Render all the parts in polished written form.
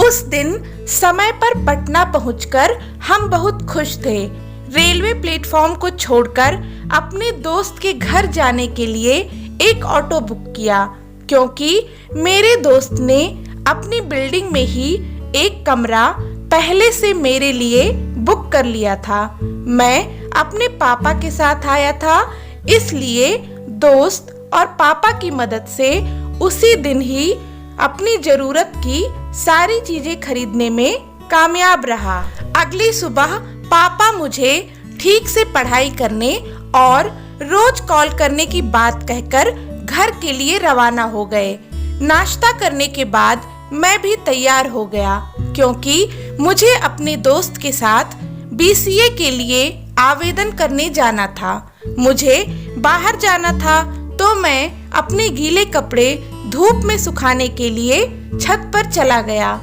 उस दिन समय पर पटना पहुंचकर हम बहुत खुश थे। रेलवे प्लेटफॉर्म को छोड़कर अपने दोस्त के घर जाने के लिए एक ऑटो बुक किया, क्योंकि मेरे दोस्त ने अपनी बिल्डिंग में ही एक कमरा पहले से मेरे लिए बुक कर लिया था। मैं अपने पापा के साथ आया था, इसलिए दोस्त और पापा की मदद से उसी दिन ही अपनी जरूरत की सारी चीजें खरीदने में कामयाब रहा। अगली सुबह पापा मुझे ठीक से पढ़ाई करने और रोज कॉल करने की बात कहकर घर के लिए रवाना हो गए। नाश्ता करने के बाद मैं भी तैयार हो गया, क्योंकि मुझे अपने दोस्त के साथ BCA के लिए आवेदन करने जाना था। मुझे बाहर जाना था, तो मैं अपने गीले कपड़े धूप में सुखाने के लिए छत पर चला गया।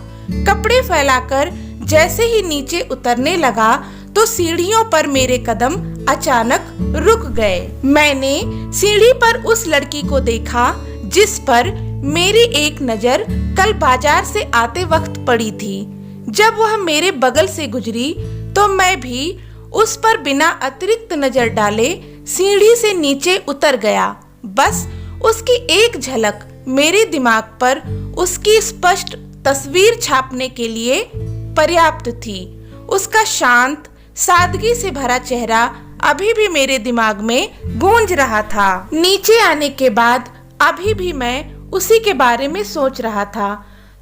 कपड़े फैलाकर जैसे ही नीचे उतरने लगा तो सीढ़ियों पर मेरे कदम अचानक रुक गए। मैंने सीढ़ी पर उस लड़की को देखा जिस पर मेरी एक नजर कल बाजार से आते वक्त पड़ी थी। जब वह मेरे बगल से गुजरी तो मैं भी उस पर बिना अतिरिक्त नजर डाले सीढ़ी से नीचे उतर गया। बस उसकी एक झलक मेरे दिमाग पर उसकी स्पष्ट तस्वीर छापने के लिए पर्याप्त थी। उसका शांत, सादगी से भरा चेहरा अभी भी मेरे दिमाग में गूंज रहा था। नीचे आने के बाद अभी भी मैं उसी के बारे में सोच रहा था।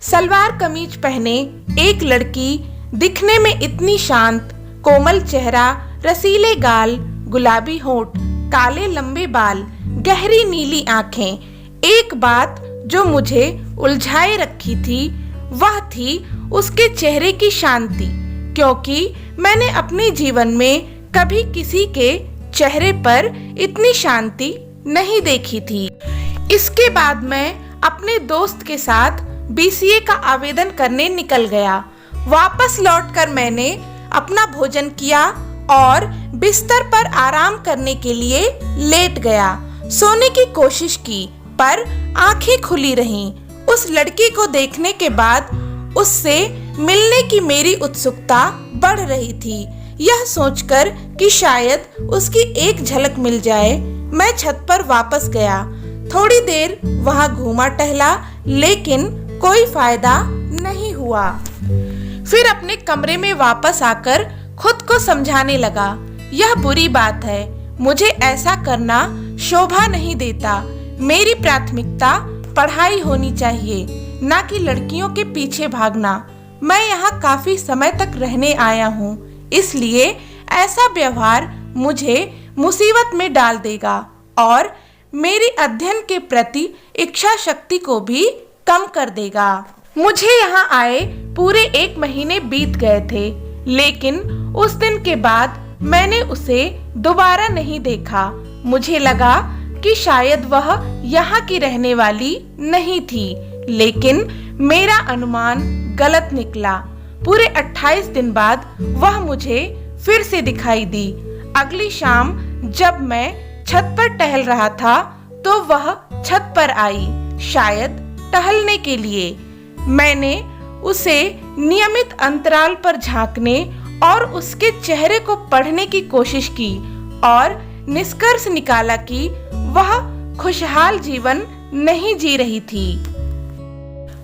सलवार कमीज पहने एक लड़की, दिखने में इतनी शांत, कोमल चेहरा, रसीले गाल, गुलाबी होंठ, काले लंबे बाल, गहरी नीली आंखें। एक बात जो मुझे उलझाए रखी थी वह थी उसके चेहरे की शांति, क्योंकि मैंने अपने जीवन में कभी किसी के चेहरे पर इतनी शांति नहीं देखी थी। इसके बाद मैं अपने दोस्त के साथ BCA का आवेदन करने निकल गया। वापस लौटकर मैंने अपना भोजन किया और बिस्तर पर आराम करने के लिए लेट गया। सोने की कोशिश की, पर आंखें खुली रहीं। उस लड़की को देखने के बाद उससे मिलने की मेरी उत्सुकता बढ़ रही थी। यह सोचकर कि शायद उसकी एक झलक मिल जाए, मैं छत पर वापस गया। थोड़ी देर वहां घूमा टहला, लेकिन कोई फायदा नहीं हुआ। फिर अपने कमरे में वापस आकर खुद को समझाने लगा, यह बुरी बात है, मुझे ऐसा करना शोभा नहीं देता। मेरी प्राथमिकता पढ़ाई होनी चाहिए, ना कि लड़कियों के पीछे भागना। मैं यहाँ काफी समय तक रहने आया हूँ, इसलिए ऐसा व्यवहार मुझे मुसीबत में डाल देगा और मेरी अध्ययन के प्रति इच्छा शक्ति को भी कम कर देगा। मुझे यहाँ आए पूरे 1 महीने बीत गए थे, लेकिन उस दिन के बाद मैंने उसे दोबारा नहीं देखा। मुझे लगा कि शायद वह यहाँ की रहने वाली नहीं थी, लेकिन मेरा अनुमान गलत निकला। पूरे 28 दिन बाद वह मुझे फिर से दिखाई दी। अगली शाम जब मैं छत पर टहल रहा था तो वह छत पर आई, शायद टहलने के लिए। मैंने उसे नियमित अंतराल पर झांकने और उसके चेहरे को पढ़ने की कोशिश की और निष्कर्ष निकाला कि वह खुशहाल जीवन नहीं जी रही थी।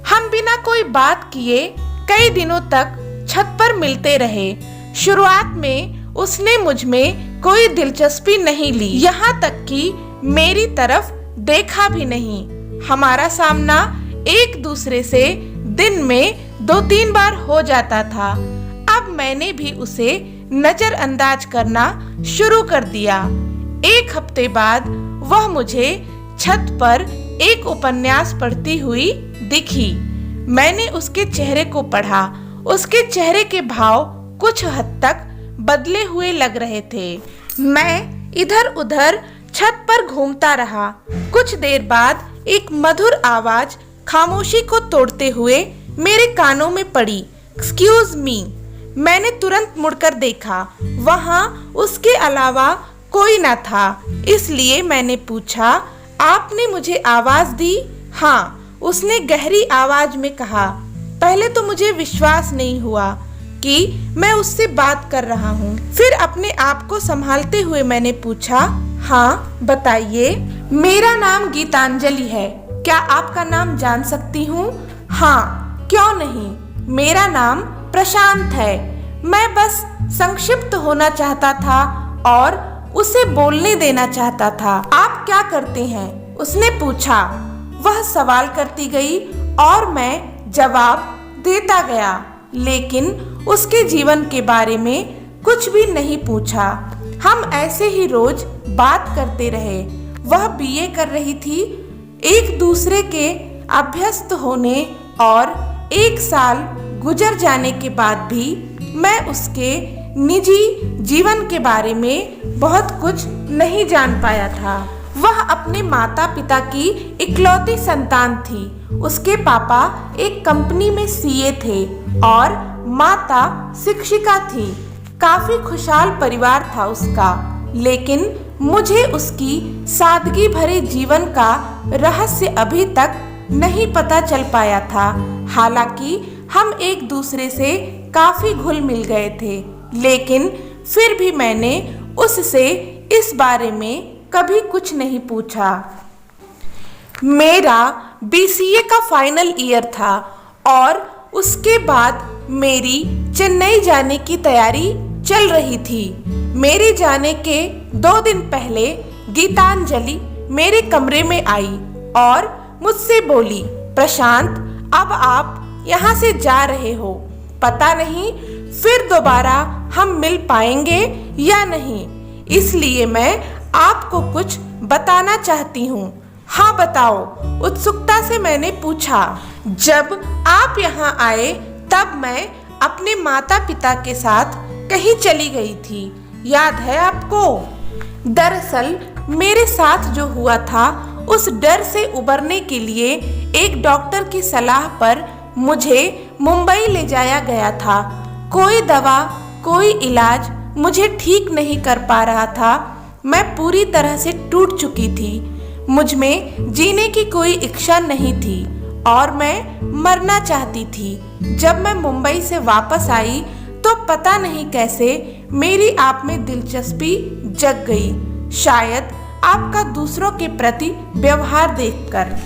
हम बिना कोई बात किए कई दिनों तक छत पर मिलते रहे। शुरुआत में उसने मुझ में कोई दिलचस्पी नहीं ली, यहाँ तक कि मेरी तरफ देखा भी नहीं। हमारा सामना एक दूसरे से दिन में 2-3 बार हो जाता था। अब मैंने भी उसे नजरअंदाज करना शुरू कर दिया। 1 हफ्ते बाद वह मुझे छत पर एक उपन्यास पढ़ती हुई दिखी। मैंने उसके चेहरे को पढ़ा। उसके चेहरे के भाव कुछ हद तक बदले हुए लग रहे थे। मैं इधर उधर छत पर घूमता रहा। कुछ देर बाद एक मधुर आवाज खामोशी को तोड़ते हुए मेरे कानों में पड़ी, एक्सक्यूज मी। मैंने तुरंत मुड़कर देखा, वहां उसके अलावा कोई न था। इसलिए मैंने पूछा, आपने मुझे आवाज दी? हाँ, उसने गहरी आवाज में कहा। पहले तो मुझे विश्वास नहीं हुआ कि मैं उससे बात कर रहा हूँ। फिर अपने आप को संभालते हुए मैंने पूछा, हाँ बताइए। मेरा नाम गीतांजलि है, क्या आपका नाम जान सकती हूँ? हाँ, क्यों नहीं, मेरा नाम प्रशांत है। मैं बस संक्षिप्त होना चाहता था और उसे बोलने देना चाहता था। आप क्या करते हैं? उसने पूछा। वह सवाल करती गई और मैं जवाब देता गया, लेकिन उसके जीवन के बारे में कुछ भी नहीं पूछा। हम ऐसे ही रोज बात करते रहे। वह बीए कर रही थी। एक दूसरे के अभ्यस्त होने और 1 साल गुजर जाने के बाद भी मैं उसके निजी जीवन के बारे में बहुत कुछ नहीं जान पाया था। वह अपने माता पिता की इकलौती संतान थी। उसके पापा एक कंपनी में सीए थे और माता शिक्षिका थी। काफी खुशहाल परिवार था उसका, लेकिन मुझे उसकी सादगी भरे जीवन का रहस्य अभी तक नहीं पता चल पाया था। हालांकि हम एक दूसरे से काफी घुल मिल गए थे, लेकिन फिर भी मैंने उससे इस बारे में कभी कुछ नहीं पूछा। मेरा बीसीए का फाइनल ईयर था और उसके बाद मेरी चेन्नई जाने की तैयारी चल रही थी। मेरे जाने के 2 दिन पहले गीतांजलि मेरे कमरे में आई और मुझसे बोली, प्रशांत, अब आप यहाँ से जा रहे हो। पता नहीं फिर दोबारा हम मिल पाएंगे या नहीं, इसलिए मैं आपको कुछ बताना चाहती हूँ। हाँ बताओ, उत्सुकता से मैंने पूछा। जब आप यहाँ आए तब मैं अपने माता पिता के साथ कहीं चली गई थी, याद है आपको? दरअसल मेरे साथ जो हुआ था उस डर से उबरने के लिए एक डॉक्टर की सलाह पर मुझे मुंबई ले जाया गया था। कोई दवा, कोई इलाज मुझे ठीक नहीं कर पा रहा था। मैं पूरी तरह से टूट चुकी थी। मुझ में जीने की कोई इच्छा नहीं थी और मैं मरना चाहती थी। जब मैं मुंबई से वापस आई तो पता नहीं कैसे मेरी आप में दिलचस्पी जग गई। शायद आपका दूसरों के प्रति व्यवहार देखकर।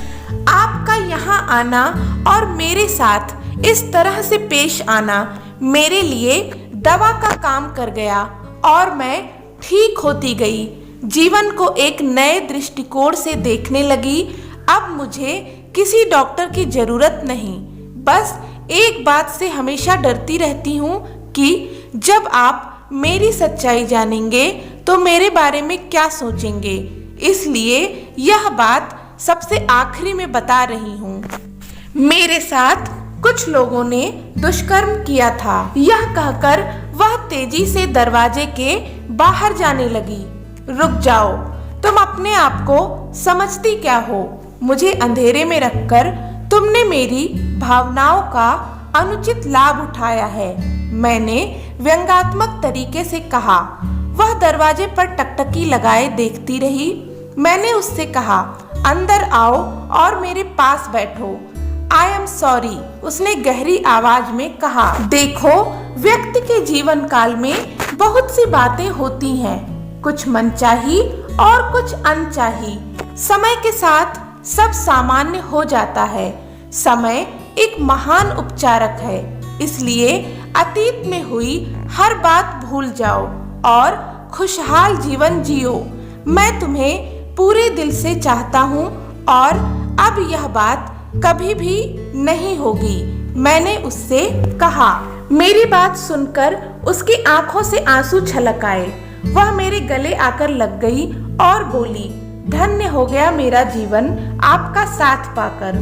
आपका यहाँ आना और मेरे साथ इस तरह से पेश आना मेरे लिए दवा का काम कर गया और मैं ठीक होती गई। जीवन को एक नए दृष्टिकोण से देखने लगी। अब मुझे किसी डॉक्टर की जरूरत नहीं। बस एक बात से हमेशा डरती रहती हूँ कि जब आप मेरी सच्चाई जानेंगे तो मेरे बारे में क्या सोचेंगे। इसलिए यह बात सबसे आखिरी में बता रही हूँ। मेरे साथ कुछ लोगों ने दुष्कर्म किया था। यह कहकर वह तेजी से दरवाजे के बाहर जाने लगी। रुक जाओ, तुम अपने आप को समझती क्या हो? मुझे अंधेरे में रखकर तुमने मेरी भावनाओं का अनुचित लाभ उठाया है, मैंने व्यंग्यात्मक तरीके से कहा। वह दरवाजे पर टकटकी लगाए देखती रही। मैंने उससे कहा, अंदर आओ और मेरे पास बैठो। आई एम सॉरी, उसने गहरी आवाज में कहा। देखो, व्यक्ति के जीवन काल में बहुत सी बातें होती हैं, कुछ मनचाही और कुछ अनचाही। समय के साथ सब सामान्य हो जाता है। समय एक महान उपचारक है, इसलिए अतीत में हुई हर बात भूल जाओ और खुशहाल जीवन जियो। मैं तुम्हें पूरे दिल से चाहता हूँ और अब यह बात कभी भी नहीं होगी, मैंने उससे कहा। मेरी बात सुनकर उसकी आंखों से आंसू छलक आए। वह मेरे गले आकर लग गई और बोली, धन्य हो गया मेरा जीवन आपका साथ पाकर।